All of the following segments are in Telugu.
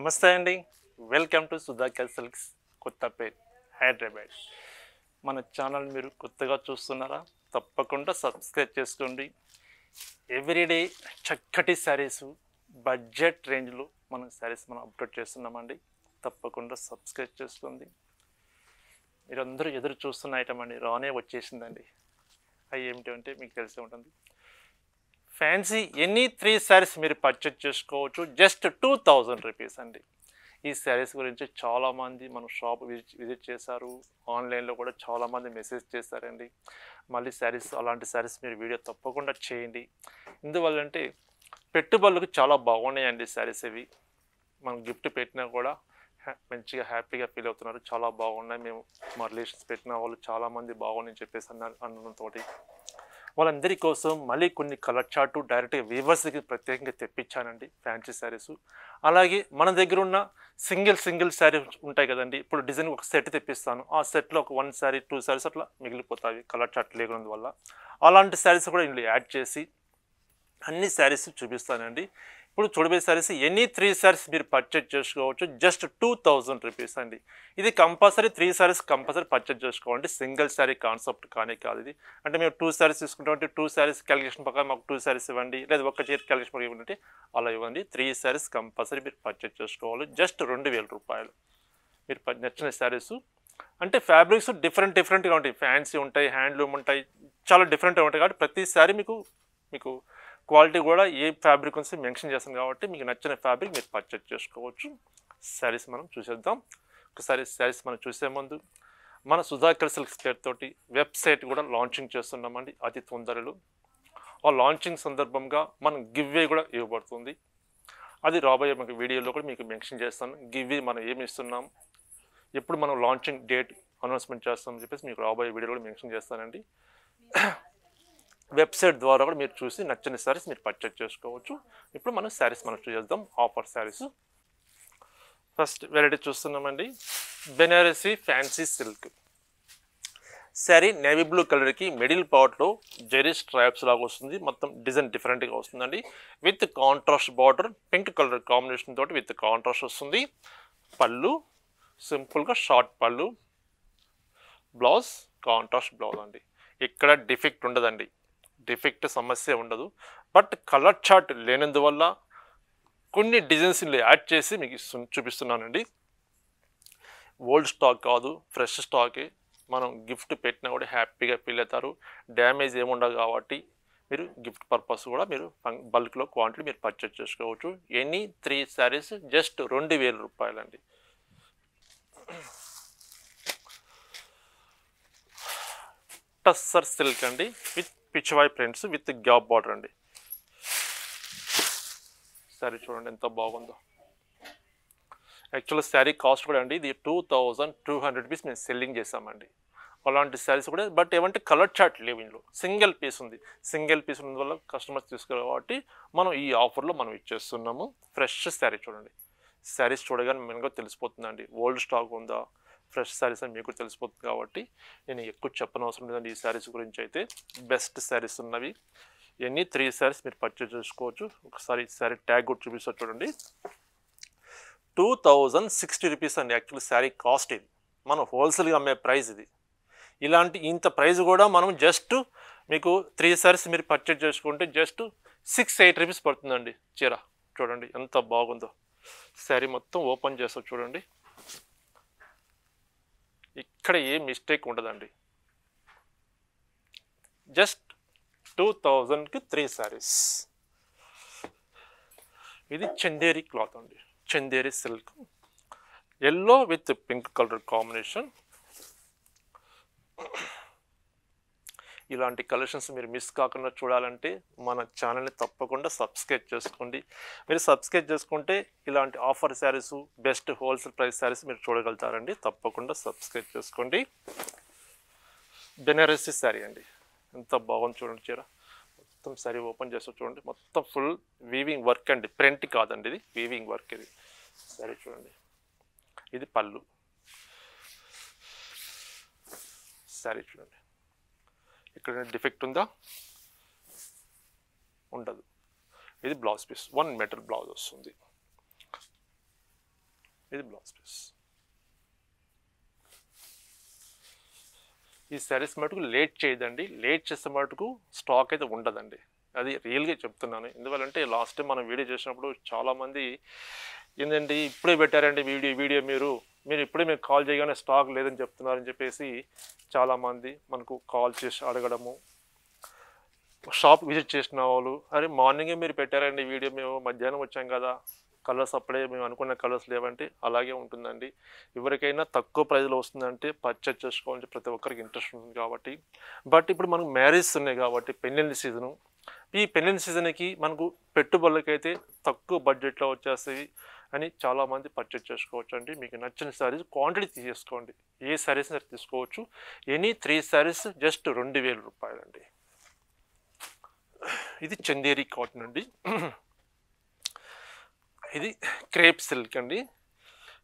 నమస్తే అండి. Welcome to Sudhakar silks Kothapet Hyderabad. మన ఛానల్ మీరు కొత్తగా చూస్తున్నారా? తప్పకుండా సబ్స్క్రైబ్ చేసుకోండి. ఎవ్రీడే చక్కటి శారీస్ బడ్జెట్ రేంజ్లో మనం అప్లోడ్ చేస్తున్నామండి. తప్పకుండా సబ్స్క్రైబ్ చేసుకోండి. మీరందరూ ఎదురు చూస్తున్న ఐటమ్ అండి, రానే వచ్చేసిందండి. అవి ఏమిటంటే మీకు తెలిసే ఉంటుంది. ఫ్యాన్సీ ఎనీ 3 శారీస్ మీరు పర్చేజ్ చేసుకోవచ్చు. జస్ట్ 2000 రూపీస్ అండి. ఈ శారీస్ గురించి చాలామంది మన షాప్ విజిట్ చేశారు. ఆన్లైన్లో కూడా చాలామంది మెసేజ్ చేశారండి. మళ్ళీ అలాంటి శారీస్ మీరు వీడియో తప్పకుండా చేయండి. ఎందువల్లంటే పెట్టుబడులకు చాలా బాగున్నాయండి శారీస్ ఇవి. మనం గిఫ్ట్ పెట్టినా కూడా మంచిగా హ్యాపీగా ఫీల్ అవుతున్నారు. చాలా బాగున్నాయి, మేము మా రిలేషన్స్ పెట్టిన వాళ్ళు చాలామంది బాగున్నాయని చెప్పేసి అనడంతో వాళ్ళందరి కోసం మళ్ళీ కొన్ని కలర్ చార్టు డైరెక్ట్గా వీవర్స్కి ప్రత్యేకంగా తెప్పించానండి ఫ్యాన్సీ శారీస్. అలాగే మన దగ్గర ఉన్న సింగిల్ శారీ ఉంటాయి కదండి. ఇప్పుడు డిజైన్ ఒక సెట్ తెప్పిస్తాను, ఆ సెట్లో ఒక 1 శారీ 2 శారీస్ అట్లా మిగిలిపోతాయి కలర్ చార్ట్ లేకున్నందువల్ల. అలాంటి శారీస్ కూడా ఇందులో యాడ్ చేసి అన్ని శారీస్ చూపిస్తానండి. ఇప్పుడు చూడబోయే శారీస్ ఎనీ 3 శారీస్ మీరు పర్చేజ్ చేసుకోవచ్చు. జస్ట్ 2000 రూపీస్ అండి. ఇది కంపల్సరీ 3 శారీస్ కంపల్సరీ పర్చేజ్ చేసుకోవాలి. సింగిల్ శారీ కాన్సెప్ట్ కానీ కాదు ఇది. అంటే మేము 2 శారీస్ తీసుకుంటామంటే 2 శారీస్ క్యాలిక్యులేషన్ ప్రకారం మాకు 2 శారీస్ ఇవ్వండి, లేదా ఒక చీర క్యాలిక్యులేషన్ ప్రకారం ఇవ్వండి, అలా ఇవ్వండి. 3 శారీస్ కంపల్సరీ మీరు పర్చేజ్ చేసుకోవాలి. జస్ట్ 2000 రూపాయలు. మీరు నచ్చిన శారీస్ అంటే ఫ్యాబ్రిక్స్ డిఫరెంట్గా ఉంటాయి. ఫ్యాన్సీ ఉంటాయి, హ్యాండ్లూమ్ ఉంటాయి, చాలా డిఫరెంట్గా ఉంటాయి. కాబట్టి ప్రతి శారీ మీకు క్వాలిటీ కూడా ఏ ఫ్యాబ్రిక్ నుంచి మెన్షన్ చేస్తాను కాబట్టి మీకు నచ్చిన ఫ్యాబ్రిక్ మీరు పర్చేజ్ చేసుకోవచ్చు. శారీస్ మనం చూసేద్దాం. ఒకసారి శారీస్ మనం చూసే ముందు మన సుధాకర్ సిల్క్స్ పేరుతోటి వెబ్సైట్ కూడా లాంచింగ్ చేస్తున్నామండి అతి తొందరలో. ఆ లాంచింగ్ సందర్భంగా మనం గివ్వే కూడా ఇవ్వబడుతుంది. అది రాబోయే మనకి వీడియోలో కూడా మీకు మెన్షన్ చేస్తాను. గివ్వే మనం ఏమి ఇస్తున్నాం, ఎప్పుడు మనం లాంచింగ్ డేట్ అనౌన్స్మెంట్ చేస్తామని చెప్పేసి మీకు రాబోయే వీడియోలో కూడా మెన్షన్ చేస్తానండి. వెబ్సైట్ ద్వారా కూడా మీరు చూసి నచ్చిన శారీస్ మీరు పర్చేజ్ చేసుకోవచ్చు. ఇప్పుడు మనం శారీస్ చూసేద్దాం. ఆఫర్ శారీస్ ఫస్ట్ వెరైటీ చూస్తున్నామండి. Banarasi fancy silk sari navy blue కలర్కి మిడిల్ పార్ట్లో జెరీ స్ట్రైప్స్ లాగా వస్తుంది. మొత్తం డిజైన్ డిఫరెంట్గా వస్తుందండి. With contrast border, pink colour combination తోటి విత్ కాంట్రాస్ట్ వస్తుంది. పళ్ళు సింపుల్గా షార్ట్ పళ్ళు, బ్లౌజ్ కాంట్రాస్ట్ బ్లౌజ్ అండి. ఇక్కడ డిఫెక్ట్ ఉండదండి, డిఫెక్ట్ సమస్య ఉండదు. బట్ కలర్ చార్ట్ లేనందువల్ల కొన్ని డిజైన్స్ యాడ్ చేసి మీకు చూపిస్తున్నానండి. ఓల్డ్ స్టాక్ కాదు, ఫ్రెష్ స్టాకే. మనం గిఫ్ట్ పెట్టినా కూడా హ్యాపీగా ఫీల్ అవుతారు. డ్యామేజ్ ఏముండదు కాబట్టి మీరు గిఫ్ట్ పర్పస్ కూడా మీరు బల్క్లో క్వాంటిటీ మీరు పర్చేజ్ చేసుకోవచ్చు. ఎనీ 3 శారీస్ జస్ట్ 2000 రూపాయలండి. టస్సర్ సిల్క్ అండి, with Pichwai prints with gap border అండి. శారీ చూడండి ఎంత బాగుందో. యాక్చువల్గా శారీ కాస్ట్ కూడా అండి ఇది 2200 రూపీస్ మేము సెల్లింగ్ చేసామండి. అలాంటి శారీస్ కూడా బట్ ఏమంటే కలర్ చార్ట్ లేవు, ఇందులో సింగిల్ పీస్ ఉంది. సింగిల్ పీస్ ఉన్నందువల్ల కస్టమర్స్ తీసుకోవాలి కాబట్టి మనం ఈ ఆఫర్లో మనం ఇచ్చేస్తున్నాము. ఫ్రెష్ శారీ చూడండి. శారీస్ చూడగానే మనకు తెలిసిపోతుందండి ఓల్డ్ స్టాక్ ఉందా, ఫ్రెష్ శారీస్ అని మీకు తెలిసిపోతుంది. కాబట్టి నేను ఎక్కువ చెప్పనవసరం లేదండి ఈ శారీస్ గురించి. అయితే బెస్ట్ శారీస్ ఉన్నవి. ఎన్ని 3 శారీస్ మీరు పర్చేజ్ చేసుకోవచ్చు. ఒకసారి ఈ శారీ ట్యాగ్ కూడా చూపిస్తారు చూడండి. 2060 రూపీస్ అండి యాక్చువల్లీ శారీ కాస్ట్. ఇది మనం హోల్సేల్గా అమ్మే ప్రైస్ ఇది. ఇంత ప్రైస్ కూడా మనం జస్ట్ మీకు 3 శారీస్ మీరు పర్చేజ్ చేసుకుంటే జస్ట్ 680 రూపీస్ పడుతుందండి చీర. చూడండి ఎంత బాగుందో. శారీ మొత్తం ఓపెన్ చేస్తారు చూడండి. ఇక్కడ ఏ మిస్టేక్ ఉండదండి. జస్ట్ 2000కి 3 శారీస్. ఇది చందేరి క్లాత్ అండి, Chanderi silk, yellow with pink colour combination. ఇలాంటి కలెక్షన్స్ మీరు మిస్ కాకుండా చూడాలంటే మన ఛానల్ని తప్పకుండా సబ్స్క్రైబ్ చేసుకోండి. మీరు సబ్స్క్రైబ్ చేసుకుంటే ఇలాంటి offer saris, best wholesale price saris మీరు చూడగలుగుతారండి. తప్పకుండా సబ్స్క్రైబ్ చేసుకోండి. బెనారసీ శారీ అండి, ఎంత బాగుంది చూడండి చీర. మొత్తం శారీ ఓపెన్ చేస్తే చూడండి, మొత్తం ఫుల్ వీవింగ్ వర్క్ అండి, ప్రింట్ కాదండి, ఇది వీవింగ్ వర్క్. ఇది శారీ చూడండి. ఇది పళ్ళు. శారీ చూడండి, ఇక్కడ డిఫెక్ట్ ఉందా, ఉండదు. ఇది బ్లౌజ్ పీస్, 1 మీటర్ బ్లౌజ్ వస్తుంది. ఇది బ్లౌజ్ పీస్. ఈ శారీస్ మటుకు లేట్ చేయదండి, లేట్ చేసే మటుకు స్టాక్ అయితే ఉండదండి, అది రియల్గా చెప్తున్నాను. ఎందువల్లంటే లాస్ట్ టైం మనం వీడియో చేసినప్పుడు చాలామంది ఏంటండి ఇప్పుడే పెట్టారండి వీడియో మీరు ఇప్పుడే మీకు కాల్ చేయగానే స్టాక్ లేదని చెప్తున్నారని చెప్పేసి చాలామంది మనకు కాల్ చేసి అడగడము, షాప్ విజిట్ చేసిన వాళ్ళు అరే మార్నింగే మీరు పెట్టారండి వీడియో, మేము మధ్యాహ్నం వచ్చాం కదా, కలర్స్ అప్పుడే మేము అనుకున్న కలర్స్ లేవంటే అలాగే ఉంటుందండి. ఎవరికైనా తక్కువ ప్రైస్లో వస్తుందంటే పర్చేజ్ చేసుకోవాలంటే ప్రతి ఒక్కరికి ఇంట్రెస్ట్ ఉంటుంది కాబట్టి. బట్ ఇప్పుడు మనకు మ్యారేజ్ ఉన్నాయి కాబట్టి పెళ్ళిళ్ళ సీజను, ఈ పెళ్ళిళ్ళ సీజన్కి మనకు పెట్టుబడులకైతే తక్కువ బడ్జెట్లో వచ్చేస్తాయి అని చాలామంది పర్చేజ్ చేసుకోవచ్చు అండి. మీకు నచ్చిన శారీస్ క్వాంటిటీ తీసేసుకోండి, ఏ శారీస్ తీసుకోవచ్చు. ఎనీ 3 శారీస్ జస్ట్ 2000 రూపాయలండి. ఇది చందేరి కాటన్ అండి. ఇది క్రేప్ సిల్క్ అండి.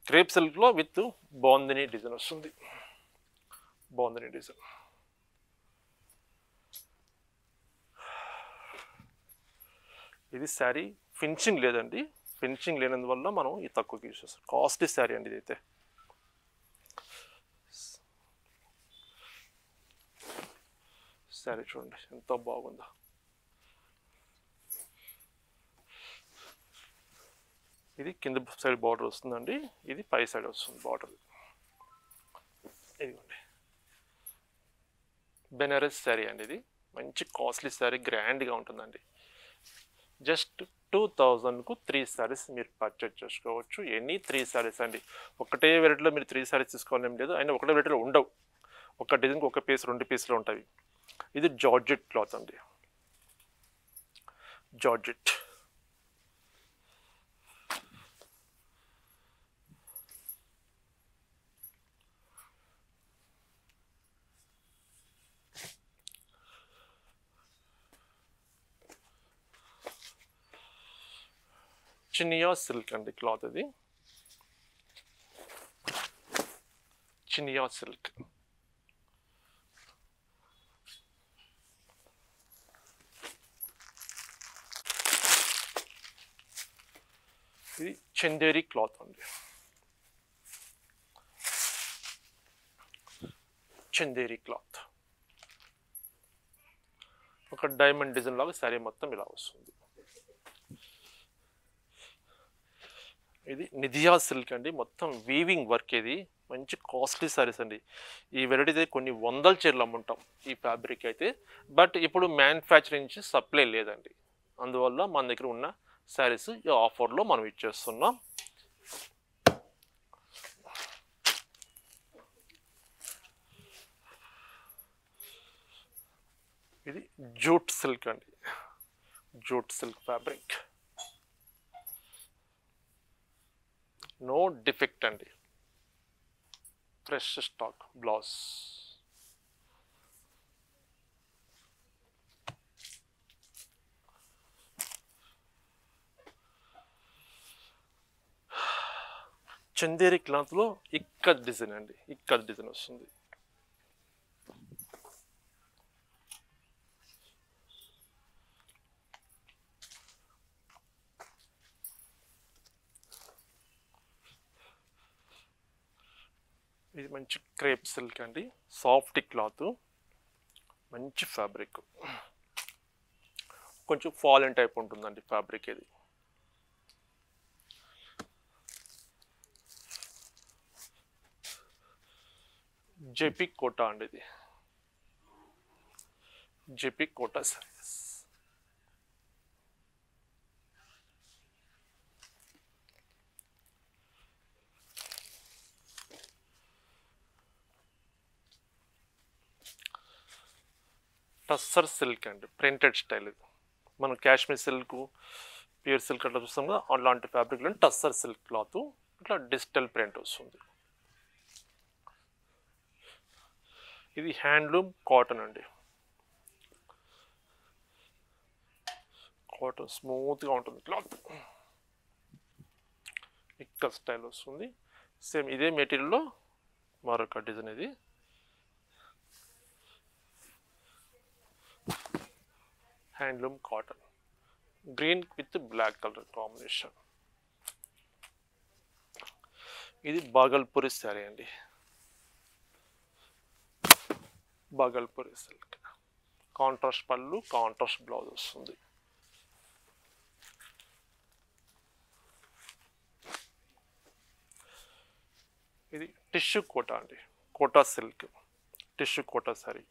క్రేప్ సిల్క్లో విత్ బాందిని డిజైన్ వస్తుంది, బాందిని డిజైన్. ఇది శారీ ఫినిషింగ్ లేదండి, ఫినిషింగ్ లేనందువల్ల మనం ఈ తక్కువకి యూస్ చేస్తాం. కాస్ట్లీ శారీ అండి ఇదైతే. శారీ చూడండి ఎంతో బాగుందో. ఇది కింద సైడ్ బార్డర్ వస్తుందండి, ఇది పై సైడ్ వస్తుంది బార్డర్. ఇదిగోండి బెనారస్ శారీ అండి, ఇది మంచి కాస్ట్లీ శారీ, గ్రాండ్గా ఉంటుందండి. జస్ట్ 2000కు 3 శారీస్ మీరు పర్చేజ్ చేసుకోవచ్చు. ఎనీ 3 శారీస్ అండి. ఒకటే వెరైటీలో మీరు 3 శారీస్ తీసుకోవాలని లేదు, అయినా ఒకటే వెరైటీలో ఉండవు, ఒక డిజైన్కి ఒక పీస్ 2 పీసులు ఉంటాయి. ఇది జార్జెట్ క్లాత్ అండి, జార్జెట్. చినియా సిల్క్ అండి క్లాత్, ఇది చినియా సిల్క్. ఇది చందేరి క్లాత్ అండి, చందేరి క్లాత్. ఒక డైమండ్ డిజైన్ లాగా శారీ మొత్తం ఇలా వస్తుంది. ఇది నిధియా సిల్క్ అండి, మొత్తం వీవింగ్ వర్క్. ఇది మంచి కాస్ట్లీ శారీస్ అండి. ఈ వెరైటీ అయితే కొన్ని 100 చీరలు అమ్ముంటాం ఈ ఫ్యాబ్రిక్ అయితే. బట్ ఇప్పుడు మ్యానుఫ్యాక్చరింగ్ నుంచి సప్లై లేదండి, అందువల్ల మన దగ్గర ఉన్న శారీస్ ఈ ఆఫర్లో మనం ఇచ్చేస్తున్నాం. ఇది జూట్ సిల్క్ అండి, jute silk fabric, no defect అండి, ఫ్రెష్ స్టాక్. బ్లౌజ్ చందేరి క్లాత్లో ఇక్కత్ డిజైన్ అండి, ఇక్కత్ డిజైన్ వస్తుంది. ఇది మంచి క్రేప్ సిల్క్ అండి, సాఫ్ట్ క్లాత్, మంచి ఫ్యాబ్రిక్, కొంచెం ఫాలెన్ టైప్ ఉంటుందండి ఫ్యాబ్రిక్. ఇది జేపీ కోటా అండి, ఇది JP Kota saris. Tussar silk అండి, ప్రింటెడ్ స్టైల్. ఇది మనం కాశ్మీర్ సిల్క్, ప్యూర్ సిల్క్ అట్లా చూస్తాం కదా, అలాంటి ఫ్యాబ్రిక్లో టస్సర్ సిల్క్ క్లాత్, ఇట్లా డిజిటల్ ప్రింట్ వస్తుంది. ఇది హ్యాండ్లూమ్ కాటన్ అండి, కాటన్ స్మూత్గా ఉంటుంది క్లాత్, ఇక్కడ స్టైల్ వస్తుంది. సేమ్ ఇదే మెటీరియల్లో మరొక డిజైన్. ఇది handloom cotton, green with black colour combination. ఇది బాగల్పూరి శారీ అండి, బాగల్పూరి సిల్క్. కాంట్రాస్ట్ పళ్ళు, కాంట్రాస్ట్ బ్లౌజ్ వస్తుంది. ఇది టిష్యూ కోటా అండి, కోటా సిల్క్, టిష్యూ కోటా శారీ.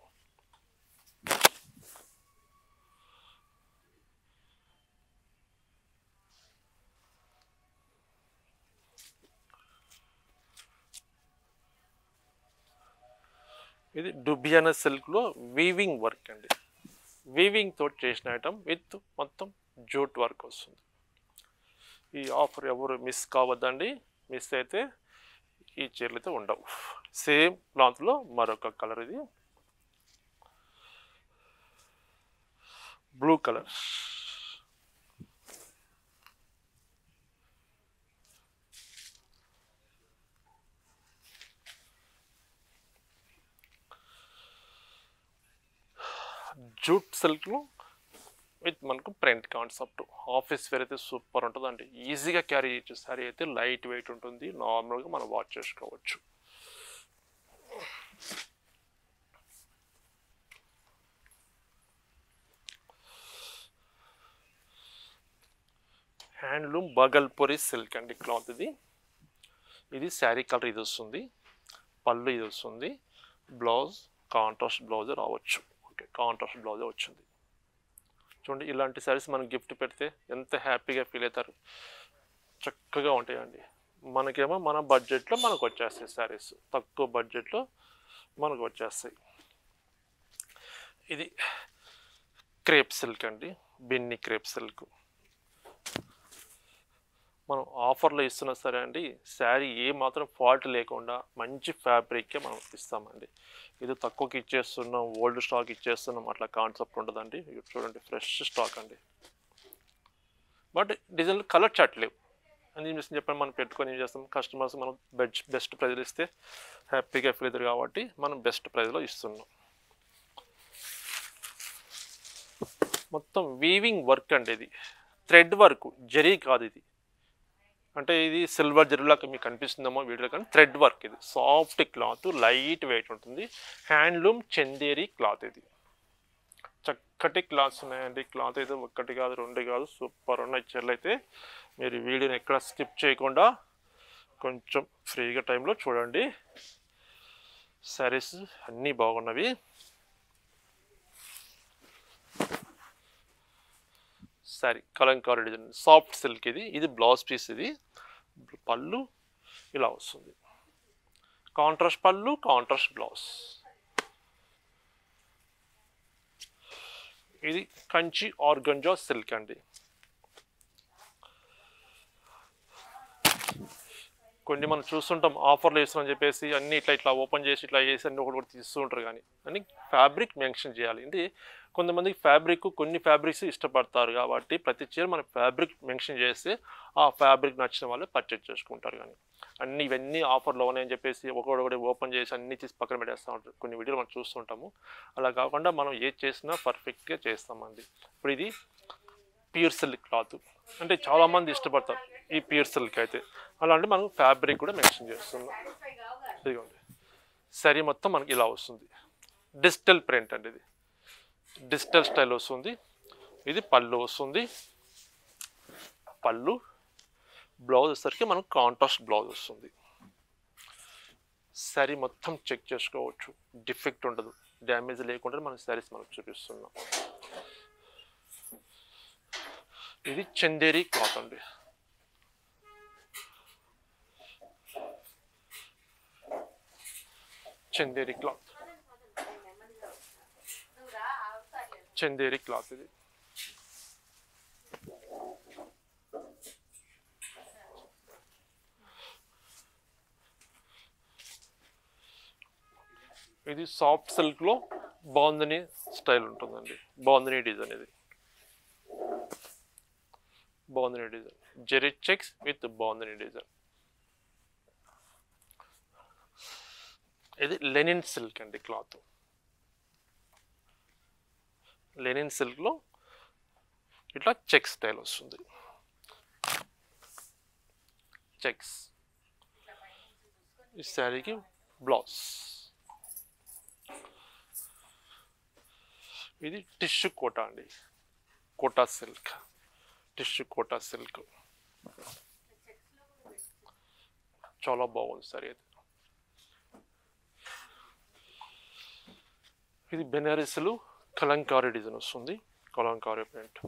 ఇది డుబియానా సిల్క్లో వీవింగ్ వర్క్ అండి, వీవింగ్ తోటి చేసిన ఐటమ్ విత్ మొత్తం జూట్ వర్క్ వస్తుంది. ఈ ఆఫర్ ఎవరు మిస్ కావద్దండి, మిస్ అయితే ఈ చీరలు అయితే ఉండవు. సేమ్ క్లాత్లో మరొక కలర్, ఇది బ్లూ కలర్. జూట్ సిల్క్లో విత్ మనకు ప్రింట్ కాన్సెప్ట్. ఆఫీస్ వేర్ అయితే సూపర్ ఉంటుందండి, ఈజీగా క్యారీ చేయొచ్చు. శారీ అయితే లైట్ వెయిట్ ఉంటుంది, నార్మల్గా మనం వాష్ చేసుకోవచ్చు. హ్యాండ్లూమ్ బాగల్పూరి సిల్క్ అండి క్లాత్ ఇది. ఇది శారీ కలర్ ఇది వస్తుంది, పళ్ళు ఇది వస్తుంది, బ్లౌజ్ కాంట్రాస్ట్ బ్లౌజ్ రావచ్చు. ఓకే, కాంట్రాస్ట్ బ్లౌజే వచ్చింది. చూడండి, ఇలాంటి శారీస్ మనం గిఫ్ట్ పెడితే ఎంత హ్యాపీగా ఫీల్ అవుతారు, చక్కగా ఉంటాయండి. మనకేమో మన బడ్జెట్లో మనకు వచ్చేస్తాయి శారీస్, తక్కువ బడ్జెట్లో మనకు వచ్చేస్తాయి. ఇది క్రేప్ సిల్క్ అండి, బిన్ని క్రేప్ సిల్క్. మనం ఆఫర్లో ఇస్తున్నా సరే అండి, శారీ ఏ మాత్రం ఫాల్ట్ లేకుండా మంచి ఫ్యాబ్రిక్కే మనం ఇస్తామండి. ఇది తక్కువకి ఇచ్చేస్తున్నాం, ఓల్డ్ స్టాక్ ఇచ్చేస్తున్నాం అట్లా కాన్సెప్ట్ ఉండదండి. చూడండి, ఫ్రెష్ స్టాక్ అండి. బట్ డిజైన్లు కలర్ చాట్లేవు అని చెప్పండి, మనం పెట్టుకొని ఏం చేస్తాం, కస్టమర్స్ మనం బెస్ట్ ప్రైజ్లో ఇస్తే హ్యాపీగా ఫీల్ అవుతారు కాబట్టి మనం బెస్ట్ ప్రైజ్లో ఇస్తున్నాం. మొత్తం వీవింగ్ వర్క్ అండి, ఇది థ్రెడ్ వర్క్, జరీ కాదు ఇది. అంటే ఇది సిల్వర్ జరీలాగా మీకు కనిపిస్తుందేమో వీడియోలో, కానీ థ్రెడ్ వర్క్. ఇది సాఫ్ట్ క్లాత్, లైట్ వెయిట్ ఉంటుంది. Handloom Chanderi cloth. ఇది చక్కటి క్లాత్స్ ఉన్నాయండి. క్లాత్ అయితే ఒక్కటి కాదు, రెండు కాదు, సూపర్ ఉన్నాయి చీరలు అయితే. మీరు వీడియోని ఎక్కడ స్కిప్ చేయకుండా కొంచెం ఫ్రీగా టైంలో చూడండి. శారీస్ అన్నీ బాగున్నవి. Sari Kalamkari design, soft silk. ఇది బ్లౌజ్ పీస్. ఇది పళ్ళు ఇలా వస్తుంది, కాంట్రాస్ట్ పళ్ళు, కాంట్రాస్ట్ బ్లౌజ్. ఇది కంచి ఆర్గంజా సిల్క్ అండి. కొన్ని మనం చూస్తుంటాం ఆఫర్లు ఇస్తున్నామని చెప్పేసి అన్ని ఇట్లా ఓపెన్ చేసి ఇట్లా చేసి అన్ని ఒకటి తీస్తూ ఉంటారు, కానీ అన్ని ఫ్యాబ్రిక్ మెన్షన్ చేయాలి. ఇది కొంతమందికి ఫ్యాబ్రిక్, కొన్ని ఫ్యాబ్రిక్స్ ఇష్టపడతారు కాబట్టి ప్రతి చీర మనం ఫ్యాబ్రిక్ మెన్షన్ చేస్తే ఆ ఫ్యాబ్రిక్ నచ్చిన వాళ్ళు పర్చేజ్ చేసుకుంటారు. కానీ అన్ని ఇవన్నీ ఆఫర్లో ఉన్నాయని చెప్పేసి ఒకటి ఓపెన్ చేసి అన్ని తీసి పక్కన పెట్టేస్తూ ఉంటారు. కొన్ని వీడియోలు మనం చూస్తుంటాము. అలా కాకుండా మనం ఏది చేసినా పర్ఫెక్ట్గా చేస్తామండి. ఇప్పుడు ఇది ప్యూర్ సిల్క్ క్లాత్ అంటే చాలామంది ఇష్టపడతారు ఈ ప్యూర్ సిల్క్ అయితే. అలాంటి మనం ఫ్యాబ్రిక్ కూడా మెన్షన్ చేస్తున్నాం. ఇదిగోండి, శారీ మొత్తం మనకి ఇలా వస్తుంది. డిజిటల్ ప్రింట్ అండి, ఇది డిజిటల్ స్టైల్ వస్తుంది. ఇది పళ్ళు వస్తుంది, పళ్ళు. బ్లౌజ్ వచ్చేసరికి మనకు కాంట్రాస్ట్ బ్లౌజ్ వస్తుంది. శారీ మొత్తం చెక్ చేసుకోవచ్చు, డిఫెక్ట్ ఉండదు, డ్యామేజ్ లేకుండా మన శారీస్ మనకు చూపిస్తున్నాం. ఇది చందేరి క్లాత్ అండి. Chanderi cloth, Chanderi cloth. ఇది సాఫ్ట్ సిల్క్లో బాందిని స్టైల్ ఉంటుందండి, బాందిని డిజైన్. ఇది bandhani design, zari checks with bandhani design. ఇది లెనిన్ సిల్క్ అండి క్లాత్. లెనిన్ సిల్క్లో ఇట్లా చెక్ స్టైల్ వస్తుంది, చెక్స్. ఈ శారీకి బ్లౌజ్. ఇది టిష్యూ కోటా అండి, Kota silk, tissue Kota silk. చాలా బాగుంది సారీ అయితే. ఇది బెనారస్లో కలంకారీ డిజైన్ వస్తుంది, కలంకారీ ప్రింట్.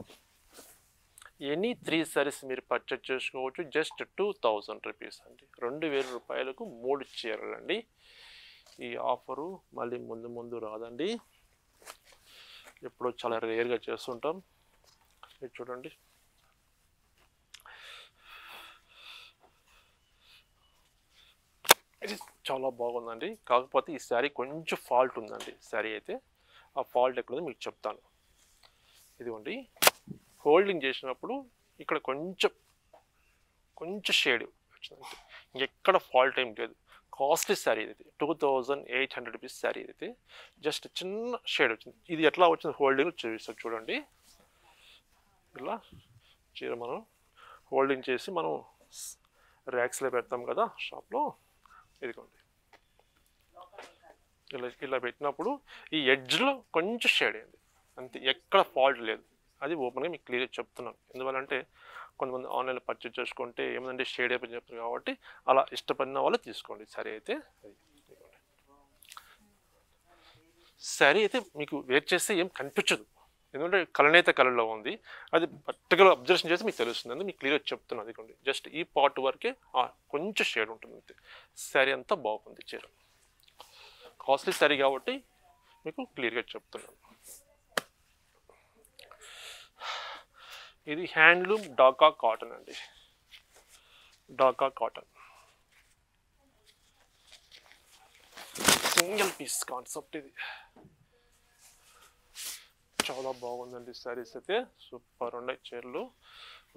ఎనీ 3 సారీస్ మీరు పర్చేజ్ చేసుకోవచ్చు. జస్ట్ 2000 రూపీస్ అండి, 2000 రూపాయలకు 3 చీరలు అండి. ఈ ఆఫరు మళ్ళీ ముందు రాదండి, ఎప్పుడో చాలా రేర్గా చేస్తుంటాం. ఇది చూడండి, ఇది చాలా బాగుందండి. కాకపోతే ఈ శారీ కొంచెం ఫాల్ట్ ఉందండి. శారీ అయితే ఆ ఫాల్ట్ ఎక్కడుందో మీకు చెప్తాను. ఇదిగోండి, హోల్డింగ్ చేసినప్పుడు ఇక్కడ కొంచెం షేడ్ వచ్చిందంటే, ఇంకెక్కడ ఫాల్ట్ ఏం లేదు. కాస్ట్లీ శారీ ఇది, 2800 రూపీస్ శారీ ఇది. జస్ట్ చిన్న షేడ్ వచ్చింది. ఇది ఎట్లా వచ్చింది హోల్డింగ్ చూపిస్తాను చూడండి. ఇలా చీర మనం హోల్డింగ్ చేసి మనం ర్యాక్స్లో పెడతాం కదా షాప్లో, ఇదిగోండి ఇలా పెట్టినప్పుడు ఈ ఎడ్జ్లో కొంచెం షేడ్ అయింది అంతే, ఎక్కడ ఫాల్ట్ లేదు. అది ఓపెన్గా మీకు క్లియర్గా చెప్తున్నాను. ఎందువల్లంటే కొంతమంది ఆన్లైన్లో పర్చేజ్ చేసుకుంటే ఏమందంటే షేడ్ అయిపోయి చెప్తారు కాబట్టి అలా ఇష్టపడిన వాళ్ళు తీసుకోండి. సరే అయితే శారీ అయితే మీకు వేర్ చేస్తే ఏం కనిపించదు, ఎందుకంటే కలనేత కలర్లో ఉంది. అది పర్టికులర్ అబ్జర్వేషన్ చేస్తే మీకు తెలుస్తుంది, అందుకే మీకు క్లియర్గా చెప్తున్నాను. అదిగోండి, జస్ట్ ఈ పార్ట్ వరకే కొంచెం షేడ్ ఉంటుంది అంతే. శారీ అంతా బాగుంది. చీర కాస్ట్లీ శారీ కాబట్టి మీకు క్లియర్గా చెప్తున్నాను. ఇది హ్యాండ్లూమ్ డాకా కాటన్ అండి, Dhaka cotton single piece concept. ఇది చాలా బాగుందండి. శారీస్ అయితే సూపర్ ఉన్నాయి చీరలు.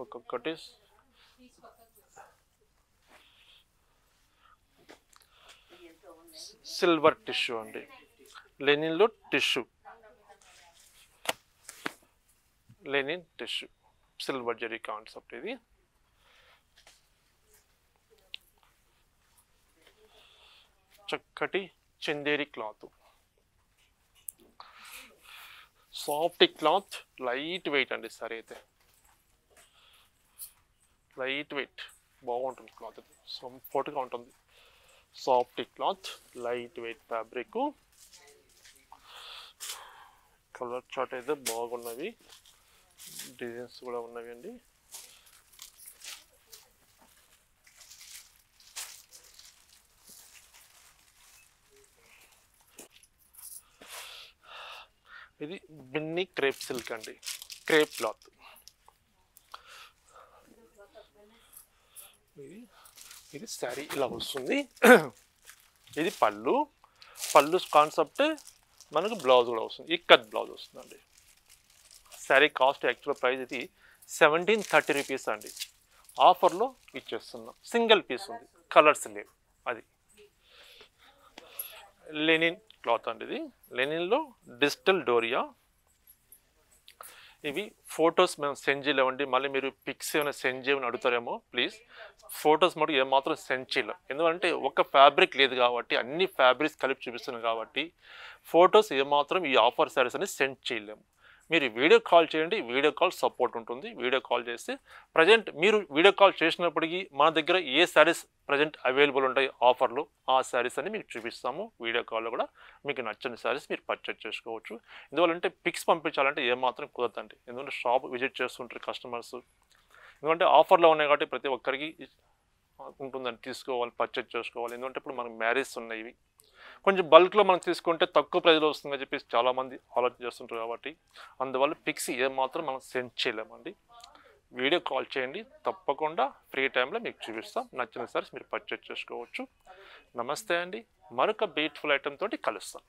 ఒక్కొక్కటి సిల్వర్ టిష్యూ అండి, లెనిన్లో tissue, linen tissue silver zari concept. ఇది చక్కటి Chanderi cloth, soft cloth, light weight అండి. సరే అయితే లైట్ వెయిట్ బాగుంటుంది క్లాత్, కంఫర్ట్గా ఉంటుంది. Soft cloth, light weight fabric. Colour chart అయితే బాగున్నవి, డిజైన్స్ కూడా ఉన్నవి అండి. ఇది బిన్ని క్రేప్ సిల్క్ అండి, క్రేప్ క్లాత్. ఇది శారీ ఇలా వస్తుంది. ఇది పళ్ళు కాన్సెప్ట్. మనకు బ్లౌజ్ కూడా వస్తుంది, ఇక్కత్ బ్లౌజ్ వస్తుందండి. శారీ కాస్ట్ యాక్చువల్ ప్రైస్ ఇది 1730 రూపీస్ అండి. ఆఫర్లో ఇచ్చేస్తున్నాం. సింగిల్ పీస్ ఉంది, కలర్స్ లేవు. అది లెనిన్ క్లాత్ అండి. ఇది లెనిన్లో డిజిటల్ డోరియా. ఇవి ఫొటోస్ మేము సెండ్ చేయలేమండి. మళ్ళీ మీరు పిక్స్ ఏమైనా సెండ్ చేయమని అడుగుతారేమో. ప్లీజ్ ఫొటోస్ మటుకు ఏమాత్రం సెండ్ చేయలేం, ఎందుకంటే ఒక ఫ్యాబ్రిక్ లేదు కాబట్టి అన్ని ఫ్యాబ్రిక్స్ కలిపి చూపిస్తున్నాం కాబట్టి ఫొటోస్ ఏమాత్రం ఈ ఆఫర్ శారీస్ అనేది సెండ్ చేయలేము. మీరు వీడియో కాల్ చేయండి, వీడియో కాల్ సపోర్ట్ ఉంటుంది. వీడియో కాల్ చేస్తే ప్రజెంట్ మీరు వీడియో కాల్ చేసినప్పటికీ మన దగ్గర ఏ శారీస్ ప్రజెంట్ అవైలబుల్ ఉంటాయి ఆఫర్లు, ఆ శారీస్ అన్ని మీకు చూపిస్తాము. వీడియో కాల్లో కూడా మీకు నచ్చని శారీస్ మీరు పర్చేజ్ చేసుకోవచ్చు. ఎందువల్లంటే పిక్స్ పంపించాలంటే ఏమాత్రం కుదరదండి, ఎందుకంటే షాప్ విజిట్ చేస్తుంటారు కస్టమర్స్. ఎందుకంటే ఆఫర్లో ఉన్నాయి కాబట్టి ప్రతి ఒక్కరికి ఉంటుందని తీసుకోవాలి, పర్చేజ్ చేసుకోవాలి. ఎందుకంటే ఇప్పుడు మనకు మ్యారేజ్ ఉన్నాయి, ఇవి కొంచెం బల్క్లో మనం తీసుకుంటే తక్కువ ప్రైజ్లో వస్తుందని చెప్పేసి చాలామంది ఆలోచన చేస్తుంటారు కాబట్టి అందువల్ల పిక్స్ ఏమాత్రం మనం సెండ్ చేయలేమండి. వీడియో కాల్ చేయండి, తప్పకుండా ఫ్రీ టైంలో మీకు చూపిస్తాం. నచ్చిన సారీస్ మీరు పర్చేజ్ చేసుకోవచ్చు. నమస్తే అండి, మరొక బ్యూటిఫుల్ ఐటెం తోటి కలుస్తాం.